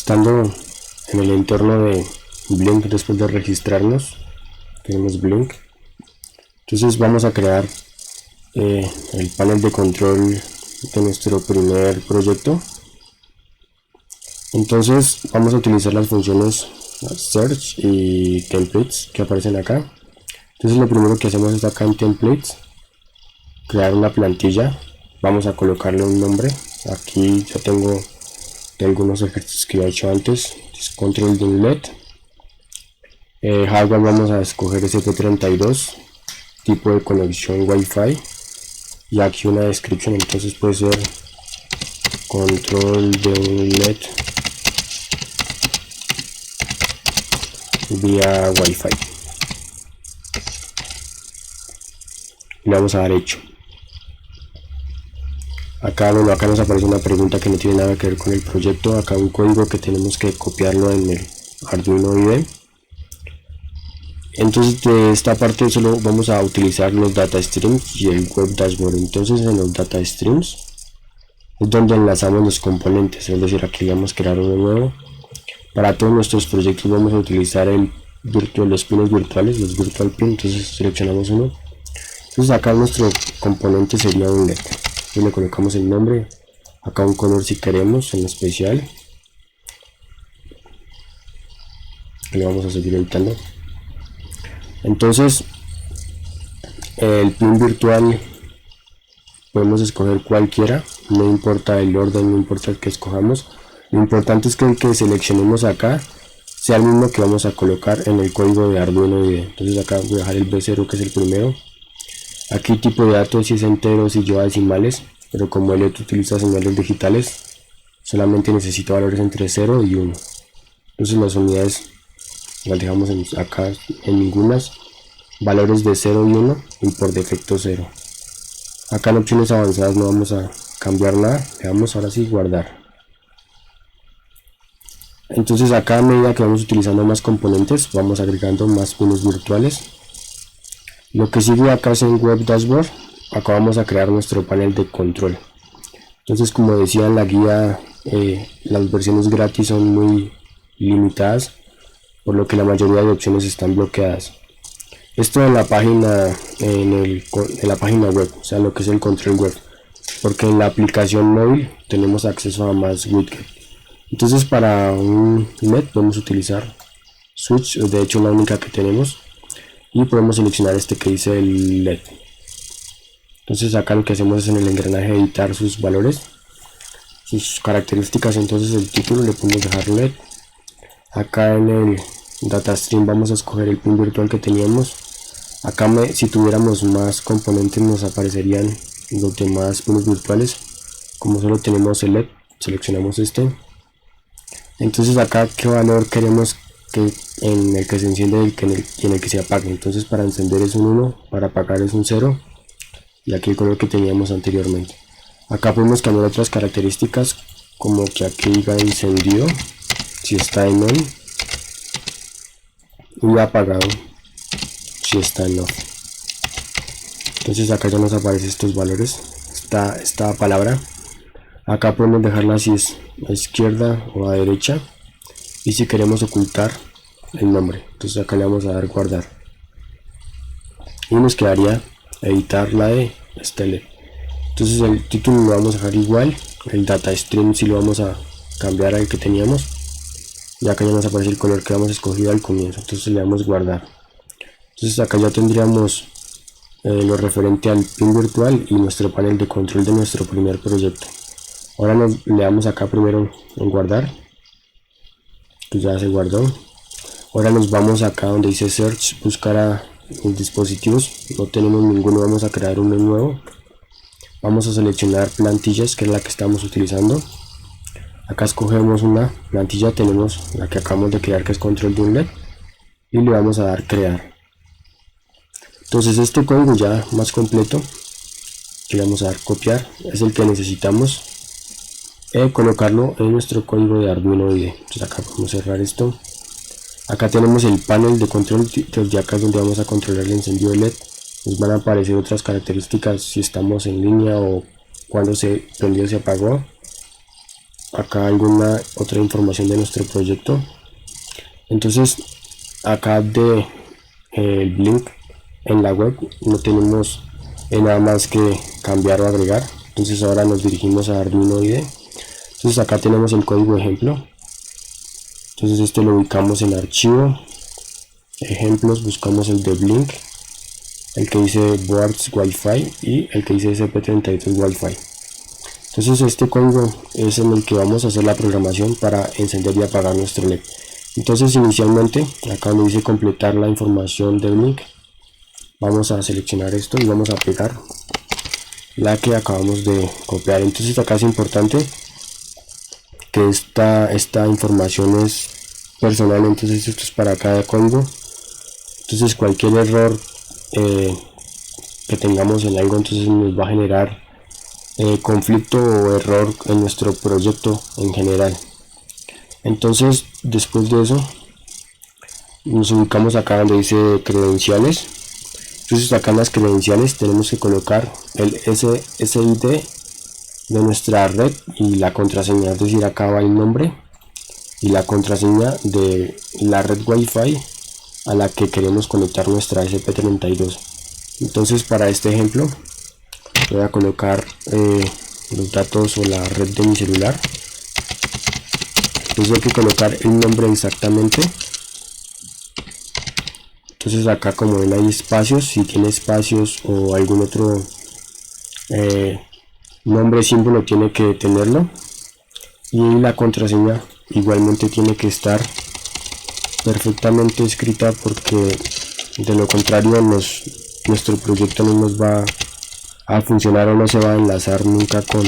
Estando en el entorno de Blink, después de registrarnos, tenemos Blink. Entonces vamos a crear el panel de control de nuestro primer proyecto. Entonces vamos a utilizar las funciones Search y Templates que aparecen acá. Entonces lo primero que hacemos es acá en Templates crear una plantilla. Vamos a colocarle un nombre. Aquí ya tengo de algunos ejercicios que he hecho antes. Control de un LED. Hardware vamos a escoger SP32, tipo de conexión Wi-Fi, y aquí una descripción. Entonces puede ser control de un LED vía Wi-Fi. Le vamos a dar hecho. Acá nos aparece una pregunta que no tiene nada que ver con el proyecto. Acá un código que tenemos que copiarlo en el Arduino IDE. Entonces de esta parte solo vamos a utilizar los data streams y el web dashboard. Entonces en los data streams es donde enlazamos los componentes, es decir, aquí vamos a crear uno nuevo. Para todos nuestros proyectos vamos a utilizar los pinos virtuales, los virtual pin. Entonces seleccionamos uno. Entonces acá nuestro componente sería un LED. Y le colocamos el nombre, acá un color si queremos en especial. Le vamos a seguir editando. Entonces el pin virtual podemos escoger cualquiera, no importa el orden, no importa el que escojamos. Lo importante es que el que seleccionemos acá sea el mismo que vamos a colocar en el código de Arduino IDE. Entonces acá voy a dejar el B0, que es el primero. Aquí tipo de datos, si es entero, si lleva decimales, pero como el utiliza señales digitales, solamente necesita valores entre 0 y 1. Entonces las unidades las dejamos acá en ningunas, valores de 0 y 1 y por defecto 0. Acá en opciones avanzadas no vamos a cambiar nada, le damos ahora sí guardar. Entonces acá a medida que vamos utilizando más componentes, vamos agregando más pinos virtuales. Lo que sigue acá es en Web Dashboard. Acá vamos a crear nuestro panel de control. Entonces, como decía en la guía, las versiones gratis son muy limitadas, por lo que la mayoría de opciones están bloqueadas. Esto en la página la página web, o sea, lo que es el control web, porque en la aplicación móvil tenemos acceso a más widgets. Entonces, para un LED podemos utilizar Switch, de hecho la única que tenemos. Y podemos seleccionar este que dice el LED. Entonces acá lo que hacemos es en el engranaje editar sus valores, sus características. Entonces el título le podemos dejar LED. Acá en el data stream vamos a escoger el pin virtual que teníamos. Acá si tuviéramos más componentes nos aparecerían los demás pinos virtuales. Como solo tenemos el LED, seleccionamos este. Entonces acá qué valor queremos en el que se enciende y en el que se apague. Entonces para encender es un 1, para apagar es un 0, y aquí el color que teníamos anteriormente. Acá podemos cambiar otras características, como que aquí diga encendido si está en on, y apagado si está en off. Entonces acá ya nos aparecen estos valores, esta palabra. Acá podemos dejarla si es a izquierda o a derecha, y si queremos ocultar el nombre, entonces acá le vamos a dar guardar, y nos quedaría editar la de este LED. Entonces el título lo vamos a dejar igual, el data stream si lo vamos a cambiar al que teníamos, y acá ya nos aparece el color que hemos escogido al comienzo. Entonces le damos guardar. Entonces acá ya tendríamos lo referente al pin virtual y nuestro panel de control de nuestro primer proyecto. Ahora le damos acá primero en guardar, que ya se guardó. Ahora nos vamos acá donde dice search, buscar a los dispositivos. No tenemos ninguno, vamos a crear uno nuevo. Vamos a seleccionar plantillas, que es la que estamos utilizando. Acá escogemos una plantilla, tenemos la que acabamos de crear, que es control de un LED, y le vamos a dar crear. Entonces este código ya más completo, que le vamos a dar copiar, es el que necesitamos colocarlo en nuestro código de Arduino IDE. Entonces acá podemos cerrar esto. Acá tenemos el panel de control, desde acá es donde vamos a controlar el encendido de LED. Nos van a aparecer otras características, si estamos en línea o cuando se prendió, se apagó. acá alguna otra información de nuestro proyecto. Entonces acá de el Blink en la web no tenemos nada más que cambiar o agregar. Entonces ahora nos dirigimos a Arduino IDE. Entonces acá tenemos el código ejemplo. Entonces esto lo ubicamos en archivo, ejemplos, buscamos el de Blink, el que dice boards Wi-Fi y el que dice SP32 Wi-Fi. Entonces este código es en el que vamos a hacer la programación para encender y apagar nuestro LED. Entonces inicialmente acá donde dice completar la información del Blink, vamos a seleccionar esto y vamos a pegar la que acabamos de copiar. Entonces acá es importante que esta información es personal, entonces esto es para cada código. Entonces cualquier error que tengamos en algo, entonces nos va a generar conflicto o error en nuestro proyecto en general. Entonces después de eso nos ubicamos acá donde dice credenciales. Entonces acá en las credenciales tenemos que colocar el SSID de nuestra red y la contraseña, es decir, acá va el nombre y la contraseña de la red Wi-Fi a la que queremos conectar nuestra SP32. Entonces para este ejemplo voy a colocar los datos o la red de mi celular. Entonces hay que colocar el nombre exactamente. Entonces acá, como ven, hay espacios. Si tiene espacios o algún otro nombre, símbolo, tiene que tenerlo, y la contraseña igualmente tiene que estar perfectamente escrita, porque de lo contrario nuestro proyecto no nos va a funcionar o no se va a enlazar nunca con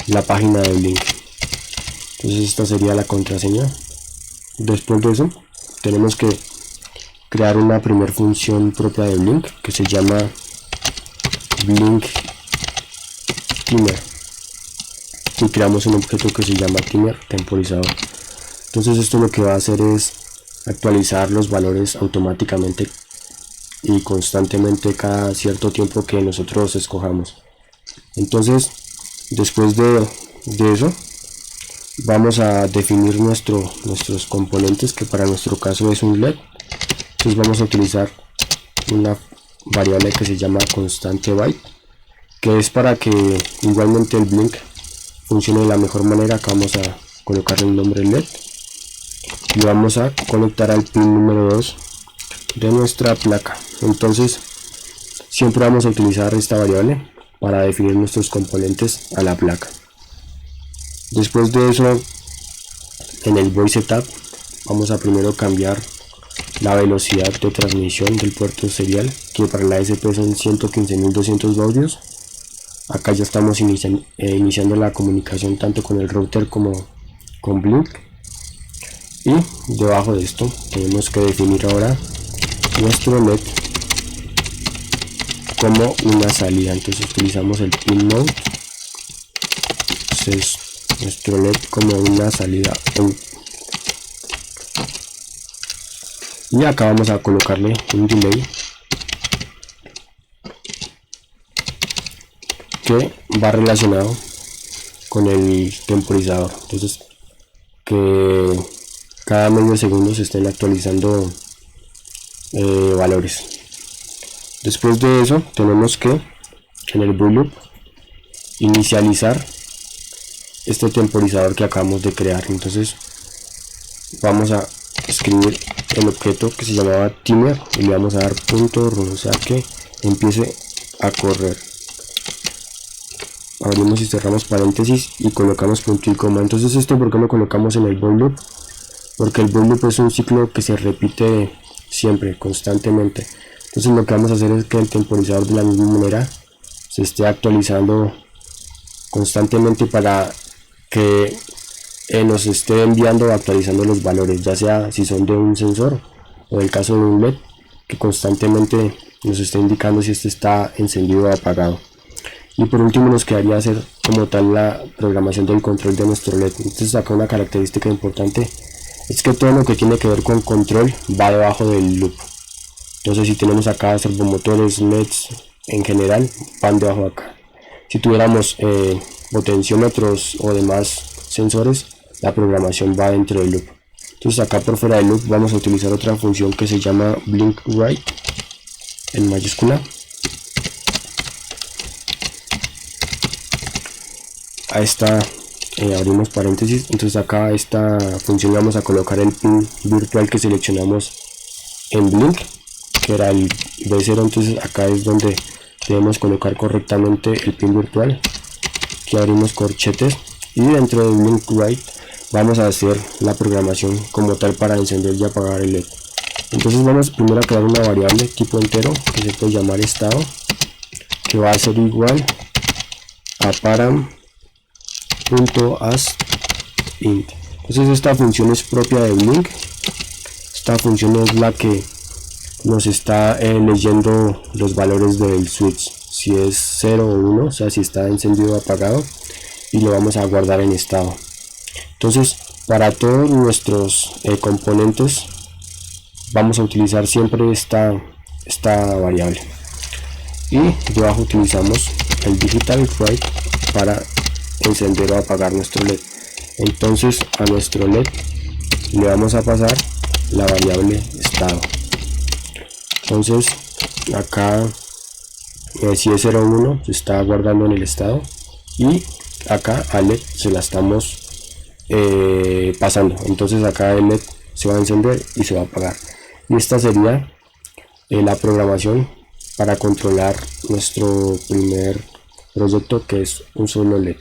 la página de Blink. Entonces esta sería la contraseña. Después de eso tenemos que crear una primera función propia de Blink que se llama Blink Timer, y creamos un objeto que se llama Timer temporizador. Entonces esto lo que va a hacer es actualizar los valores automáticamente y constantemente cada cierto tiempo que nosotros escojamos. Entonces después de eso vamos a definir nuestros componentes, que para nuestro caso es un LED. Entonces vamos a utilizar una variable que se llama constante byte, que es para que igualmente el Blink funcione de la mejor manera. Acá vamos a colocarle el nombre LED y vamos a conectar al pin número 2 de nuestra placa. Entonces siempre vamos a utilizar esta variable para definir nuestros componentes a la placa. Después de eso, en el voice setup vamos a primero cambiar la velocidad de transmisión del puerto serial, que para la SP son 115.200 baudios. Acá ya estamos iniciando la comunicación tanto con el router como con Blink. Y debajo de esto tenemos que definir ahora nuestro LED como una salida. Entonces utilizamos el pin mode. Entonces nuestro LED como una salida out. Y acá vamos a colocarle un delay que va relacionado con el temporizador. Entonces que cada medio segundo se estén actualizando valores. Después de eso tenemos que en el bool loop inicializar este temporizador que acabamos de crear. Entonces vamos a escribir el objeto que se llamaba timer y le vamos a dar punto run, o sea que empiece a correr. Abrimos y cerramos paréntesis y colocamos punto y coma. Entonces esto, ¿por qué lo colocamos en el bool loop? Porque el bool loop es un ciclo que se repite siempre, constantemente. Entonces lo que vamos a hacer es que el temporizador de la misma manera se esté actualizando constantemente para que nos esté enviando o actualizando los valores, ya sea si son de un sensor o el caso de un LED, que constantemente nos esté indicando si este está encendido o apagado. Y por último nos quedaría hacer como tal la programación del control de nuestro LED. Entonces acá una característica importante es que todo lo que tiene que ver con control va debajo del loop. Entonces si tenemos acá servomotores, LEDs en general, van debajo de acá. Si tuviéramos potenciómetros o demás sensores, la programación va dentro del loop. Entonces acá por fuera del loop vamos a utilizar otra función que se llama blink right en mayúscula. A esta abrimos paréntesis. Entonces acá a esta función vamos a colocar el pin virtual que seleccionamos en blink, que era el B0. Entonces acá es donde debemos colocar correctamente el pin virtual. Aquí abrimos corchetes y dentro de blink right vamos a hacer la programación como tal para encender y apagar el LED. Entonces vamos primero a crear una variable tipo entero que se puede llamar estado, que va a ser igual a param.asInt. Entonces esta función es propia de blink. Esta función es la que nos está leyendo los valores del switch, si es 0 o 1, o sea si está encendido o apagado, y lo vamos a guardar en estado. Entonces para todos nuestros componentes vamos a utilizar siempre esta variable, y debajo utilizamos el digital right para encender o apagar nuestro LED. Entonces a nuestro LED le vamos a pasar la variable estado. Entonces acá si es 01 se está guardando en el estado, y acá al LED se la estamos pasando. Entonces acá el LED se va a encender y se va a apagar, y esta sería la programación para controlar nuestro primer proyecto, que es un solo LED.